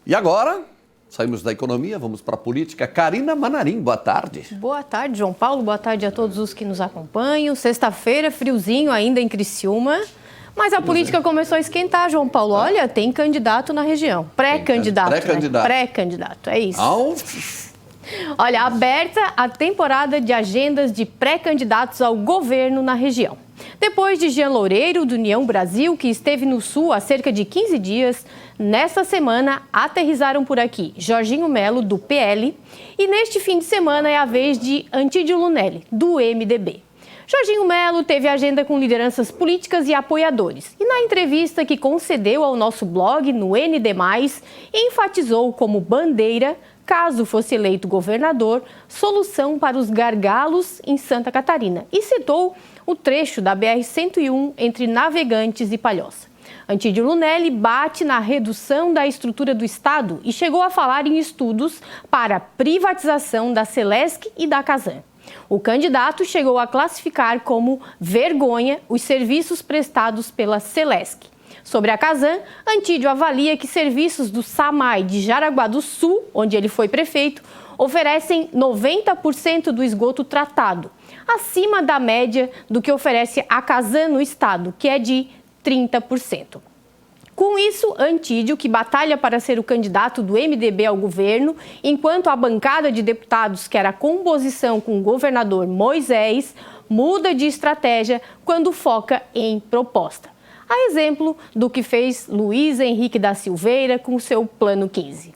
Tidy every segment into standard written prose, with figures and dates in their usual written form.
E agora, saímos da economia, vamos para a política. Karina Manarim, boa tarde. Boa tarde, João Paulo. Boa tarde a todos os que nos acompanham. Sexta-feira, friozinho ainda em Criciúma. Mas a política começou a esquentar, João Paulo. Olha, tem candidato na região. Pré-candidato. Pré-candidato. Pré-candidato, é isso. Olha, aberta a temporada de agendas de pré-candidatos ao governo na região. Depois de Jean Loureiro, do União Brasil, que esteve no Sul há cerca de 15 dias, nesta semana aterrizaram por aqui Jorginho Melo, do PL, e neste fim de semana é a vez de Antídio Lunelli, do MDB. Jorginho Melo teve agenda com lideranças políticas e apoiadores. E na entrevista que concedeu ao nosso blog, no ND+, enfatizou como bandeira, caso fosse eleito governador, solução para os gargalos em Santa Catarina. E citou o trecho da BR-101 entre Navegantes e Palhoça. Antídio Lunelli bate na redução da estrutura do Estado e chegou a falar em estudos para a privatização da Celesc e da Casan. O candidato chegou a classificar como vergonha os serviços prestados pela Celesc. Sobre a Casan, Antídio avalia que serviços do SAMAI de Jaraguá do Sul, onde ele foi prefeito, oferecem 90% do esgoto tratado, acima da média do que oferece a Casan no estado, que é de 30%. Com isso, Antídio, que batalha para ser o candidato do MDB ao governo, enquanto a bancada de deputados quer a composição com o governador Moisés, muda de estratégia quando foca em proposta. A exemplo do que fez Luiz Henrique da Silveira com seu Plano 15.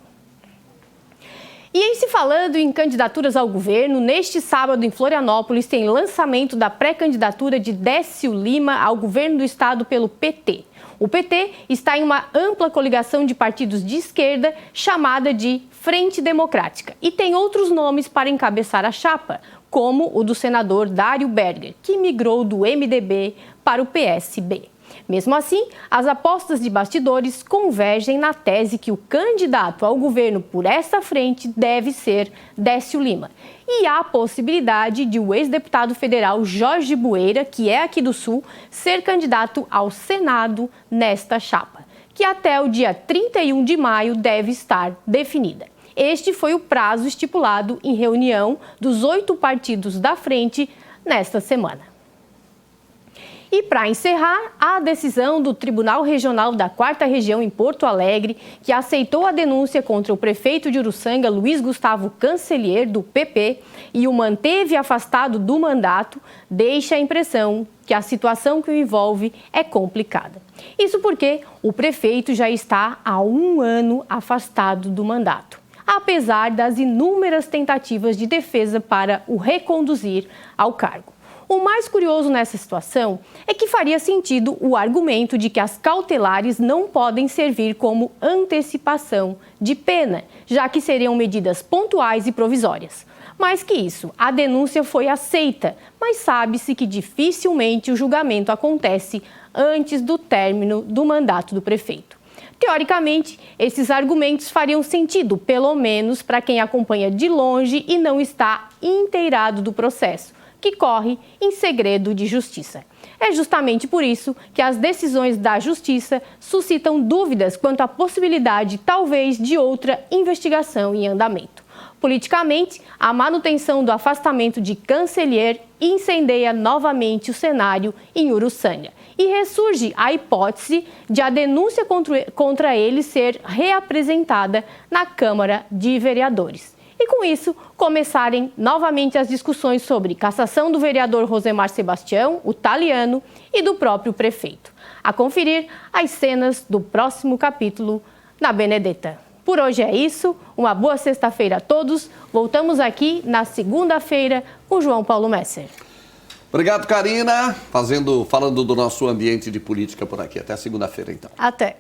E em se falando em candidaturas ao governo, neste sábado em Florianópolis tem lançamento da pré-candidatura de Décio Lima ao governo do estado pelo PT. O PT está em uma ampla coligação de partidos de esquerda chamada de Frente Democrática e tem outros nomes para encabeçar a chapa, como o do senador Dário Berger, que migrou do MDB para o PSB. Mesmo assim, as apostas de bastidores convergem na tese que o candidato ao governo por essa frente deve ser Décio Lima. E há a possibilidade de o ex-deputado federal Jorge Bueira, que é aqui do Sul, ser candidato ao Senado nesta chapa, que até o dia 31 de maio deve estar definida. Este foi o prazo estipulado em reunião dos 8 partidos da frente nesta semana. E para encerrar, a decisão do Tribunal Regional da 4ª Região em Porto Alegre, que aceitou a denúncia contra o prefeito de Uruçanga, Luiz Gustavo Cancellier, do PP, e o manteve afastado do mandato, deixa a impressão que a situação que o envolve é complicada. Isso porque o prefeito já está há 1 ano afastado do mandato, apesar das inúmeras tentativas de defesa para o reconduzir ao cargo. O mais curioso nessa situação é que faria sentido o argumento de que as cautelares não podem servir como antecipação de pena, já que seriam medidas pontuais e provisórias. Mais que isso, a denúncia foi aceita, mas sabe-se que dificilmente o julgamento acontece antes do término do mandato do prefeito. Teoricamente, esses argumentos fariam sentido, pelo menos para quem acompanha de longe e não está inteirado do processo, que corre em segredo de justiça. É justamente por isso que as decisões da justiça suscitam dúvidas quanto à possibilidade, talvez, de outra investigação em andamento. Politicamente, a manutenção do afastamento de Cancellier incendeia novamente o cenário em Uruçanga e ressurge a hipótese de a denúncia contra ele ser reapresentada na Câmara de Vereadores. E com isso, começarem novamente as discussões sobre cassação do vereador Rosemar Sebastião, o Taliano, e do próprio prefeito. A conferir as cenas do próximo capítulo na Benedetta. Por hoje é isso, uma boa sexta-feira a todos. Voltamos aqui na segunda-feira com João Paulo Messer. Obrigado, Karina, falando do nosso ambiente de política por aqui. Até segunda-feira, então. Até.